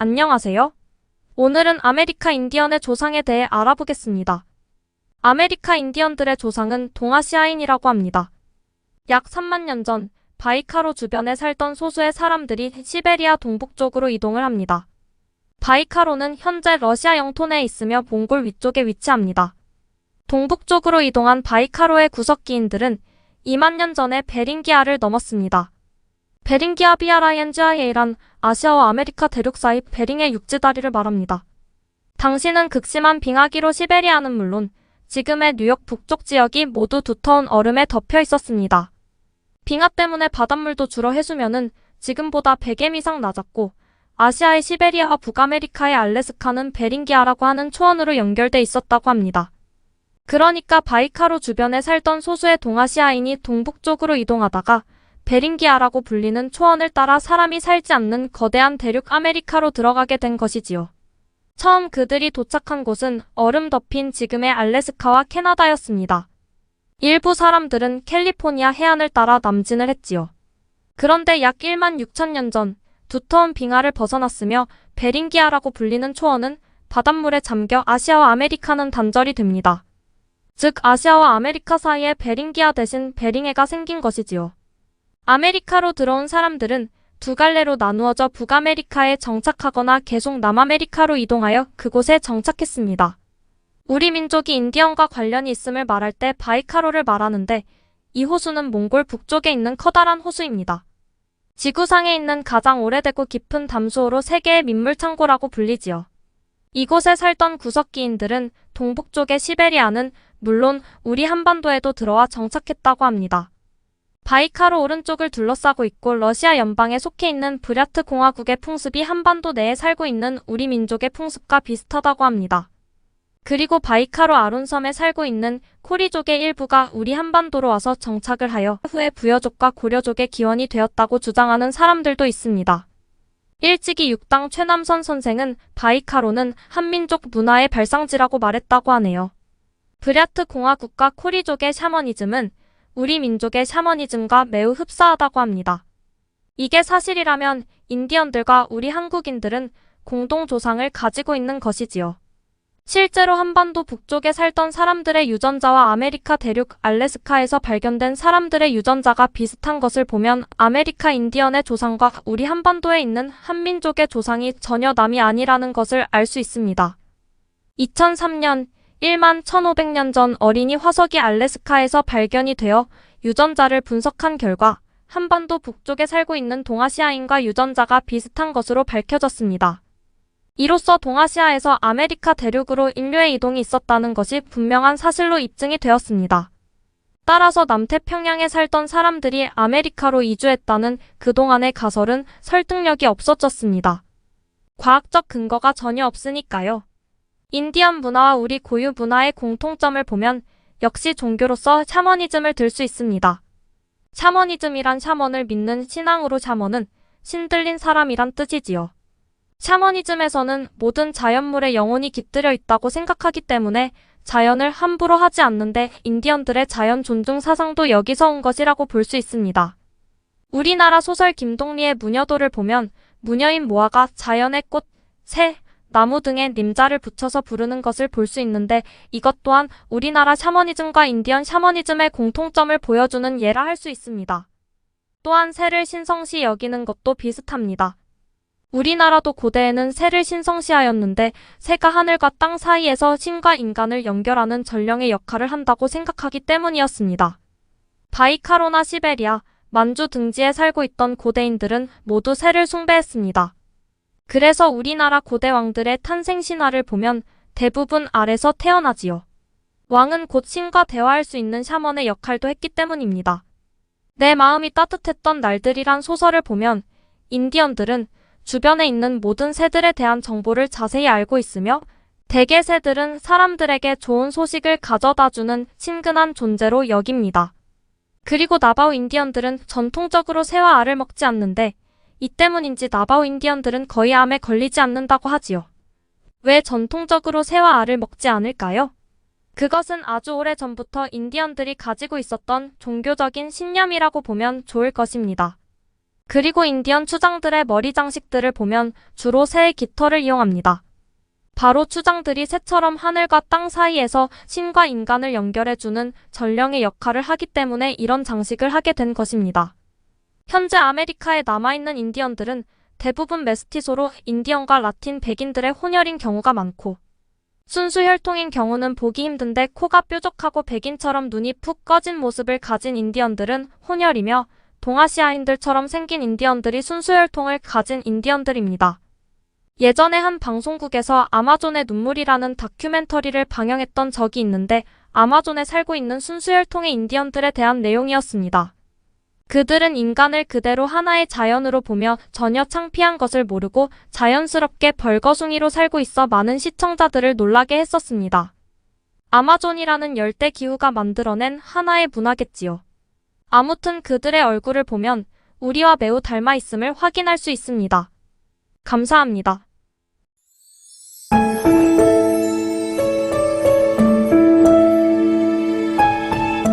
안녕하세요. 오늘은 아메리카 인디언의 조상에 대해 알아보겠습니다. 아메리카 인디언들의 조상은 동아시아인이라고 합니다. 약 3만 년 전 바이카로 주변에 살던 소수의 사람들이 시베리아 동북쪽으로 이동을 합니다. 바이카로는 현재 러시아 영토 내에 있으며 몽골 위쪽에 위치합니다. 동북쪽으로 이동한 바이카로의 구석기인들은 2만 년 전에 베링기아를 넘었습니다. 베링기아 비아라이엔지아이란 아시아와 아메리카 대륙 사이 베링의 육지다리를 말합니다. 당시는 극심한 빙하기로 시베리아는 물론 지금의 뉴욕 북쪽 지역이 모두 두터운 얼음에 덮여 있었습니다. 빙하 때문에 바닷물도 줄어 해수면은 지금보다 100m 이상 낮았고 아시아의 시베리아와 북아메리카의 알래스카는 베링기아라고 하는 초원으로 연결돼 있었다고 합니다. 그러니까 바이카로 주변에 살던 소수의 동아시아인이 동북쪽으로 이동하다가 베링기아라고 불리는 초원을 따라 사람이 살지 않는 거대한 대륙 아메리카로 들어가게 된 것이지요. 처음 그들이 도착한 곳은 얼음 덮인 지금의 알래스카와 캐나다였습니다. 일부 사람들은 캘리포니아 해안을 따라 남진을 했지요. 그런데 약 1만 6천 년 전 두터운 빙하를 벗어났으며 베링기아라고 불리는 초원은 바닷물에 잠겨 아시아와 아메리카는 단절이 됩니다. 즉 아시아와 아메리카 사이에 베링기아 대신 베링해가 생긴 것이지요. 아메리카로 들어온 사람들은 두 갈래로 나누어져 북아메리카에 정착하거나 계속 남아메리카로 이동하여 그곳에 정착했습니다. 우리 민족이 인디언과 관련이 있음을 말할 때 바이카로를 말하는데 이 호수는 몽골 북쪽에 있는 커다란 호수입니다. 지구상에 있는 가장 오래되고 깊은 담수호로 세계의 민물창고라고 불리지요. 이곳에 살던 구석기인들은 동북쪽의 시베리아는 물론 우리 한반도에도 들어와 정착했다고 합니다. 바이카로 오른쪽을 둘러싸고 있고 러시아 연방에 속해 있는 브랴트 공화국의 풍습이 한반도 내에 살고 있는 우리 민족의 풍습과 비슷하다고 합니다. 그리고 바이카로 아론섬에 살고 있는 코리족의 일부가 우리 한반도로 와서 정착을 하여 후에 부여족과 고려족의 기원이 되었다고 주장하는 사람들도 있습니다. 일찍이 육당 최남선 선생은 바이카로는 한민족 문화의 발상지라고 말했다고 하네요. 브랴트 공화국과 코리족의 샤머니즘은 우리 민족의 샤머니즘과 매우 흡사하다고 합니다. 이게 사실이라면 인디언들과 우리 한국인들은 공동 조상을 가지고 있는 것이지요. 실제로 한반도 북쪽에 살던 사람들의 유전자와 아메리카 대륙 알래스카에서 발견된 사람들의 유전자가 비슷한 것을 보면 아메리카 인디언의 조상과 우리 한반도에 있는 한민족의 조상이 전혀 남이 아니라는 것을 알 수 있습니다. 2003년 1만 1500년 전 어린이 화석이 알래스카에서 발견이 되어 유전자를 분석한 결과 한반도 북쪽에 살고 있는 동아시아인과 유전자가 비슷한 것으로 밝혀졌습니다. 이로써 동아시아에서 아메리카 대륙으로 인류의 이동이 있었다는 것이 분명한 사실로 입증이 되었습니다. 따라서 남태평양에 살던 사람들이 아메리카로 이주했다는 그동안의 가설은 설득력이 없어졌습니다. 과학적 근거가 전혀 없으니까요. 인디언 문화와 우리 고유 문화의 공통점을 보면 역시 종교로서 샤머니즘을 들 수 있습니다. 샤머니즘이란 샤먼을 믿는 신앙으로 샤먼은 신들린 사람이란 뜻이지요. 샤머니즘에서는 모든 자연물에 영혼이 깃들여 있다고 생각하기 때문에 자연을 함부로 하지 않는데 인디언들의 자연 존중 사상도 여기서 온 것이라고 볼 수 있습니다. 우리나라 소설 김동리의 무녀도를 보면 무녀인 모아가 자연의 꽃, 새, 나무 등에 님자를 붙여서 부르는 것을 볼 수 있는데 이것 또한 우리나라 샤머니즘과 인디언 샤머니즘의 공통점을 보여주는 예라 할 수 있습니다. 또한 새를 신성시 여기는 것도 비슷합니다. 우리나라도 고대에는 새를 신성시하였는데 새가 하늘과 땅 사이에서 신과 인간을 연결하는 전령의 역할을 한다고 생각하기 때문이었습니다. 바이카로나 시베리아, 만주 등지에 살고 있던 고대인들은 모두 새를 숭배했습니다. 그래서 우리나라 고대 왕들의 탄생 신화를 보면 대부분 알에서 태어나지요. 왕은 곧 신과 대화할 수 있는 샤먼의 역할도 했기 때문입니다. 내 마음이 따뜻했던 날들이란 소설을 보면 인디언들은 주변에 있는 모든 새들에 대한 정보를 자세히 알고 있으며 대개 새들은 사람들에게 좋은 소식을 가져다주는 친근한 존재로 여깁니다. 그리고 나바오 인디언들은 전통적으로 새와 알을 먹지 않는데 이 때문인지 나바오 인디언들은 거의 암에 걸리지 않는다고 하지요. 왜 전통적으로 새와 알을 먹지 않을까요? 그것은 아주 오래전부터 인디언들이 가지고 있었던 종교적인 신념이라고 보면 좋을 것입니다. 그리고 인디언 추장들의 머리 장식들을 보면 주로 새의 깃털을 이용합니다. 바로 추장들이 새처럼 하늘과 땅 사이에서 신과 인간을 연결해주는 전령의 역할을 하기 때문에 이런 장식을 하게 된 것입니다. 현재 아메리카에 남아있는 인디언들은 대부분 메스티소로 인디언과 라틴 백인들의 혼혈인 경우가 많고, 순수 혈통인 경우는 보기 힘든데 코가 뾰족하고 백인처럼 눈이 푹 꺼진 모습을 가진 인디언들은 혼혈이며, 동아시아인들처럼 생긴 인디언들이 순수 혈통을 가진 인디언들입니다. 예전에 한 방송국에서 아마존의 눈물이라는 다큐멘터리를 방영했던 적이 있는데 아마존에 살고 있는 순수 혈통의 인디언들에 대한 내용이었습니다. 그들은 인간을 그대로 하나의 자연으로 보며 전혀 창피한 것을 모르고 자연스럽게 벌거숭이로 살고 있어 많은 시청자들을 놀라게 했었습니다. 아마존이라는 열대 기후가 만들어낸 하나의 문화겠지요. 아무튼 그들의 얼굴을 보면 우리와 매우 닮아 있음을 확인할 수 있습니다. 감사합니다.